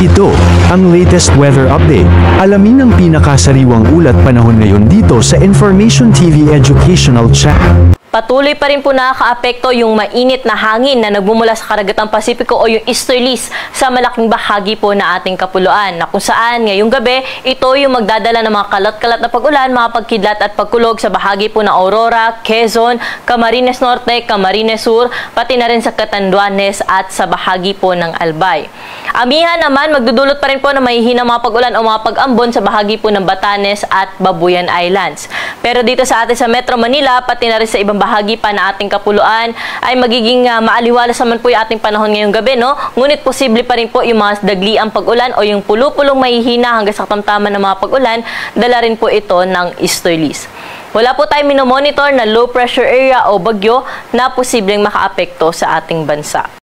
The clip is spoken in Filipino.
Ito ang latest weather update. Alamin ang pinakasariwang ulat panahon ngayon dito sa Information TV Educational Channel. Patuloy pa rin po nakakaapekto yung mainit na hangin na nagmumula sa karagatang Pasipiko o yung easterlies sa malaking bahagi po na ating kapuluan, na kung saan ngayong gabi ito yung magdadala ng mga kalat-kalat na pag-ulan, mga pagkidlat at pagkulog sa bahagi po ng Aurora, Quezon, Camarines Norte, Camarines Sur, pati na rin sa Catanduanes at sa bahagi po ng Albay. Amihan naman, magdudulot pa rin po na mahihinang mga pag-ulan o mga pag-ambon sa bahagi po ng Batanes at Babuyan Islands. Pero dito sa atin sa Metro Manila, pati na rin sa ibang bahagi pa na ating kapuluan ay magiging maaliwalas naman po yung ating panahon ngayong gabi, no? Ngunit posible pa rin po yung mga dagliang pag-ulan o yung pulo-pulong mahihina hanggang sa katamtaman ng mga pag-ulan, dala rin po ito ng easterlies. Wala po tayong minomonitor na low pressure area o bagyo na posibleng makaapekto sa ating bansa.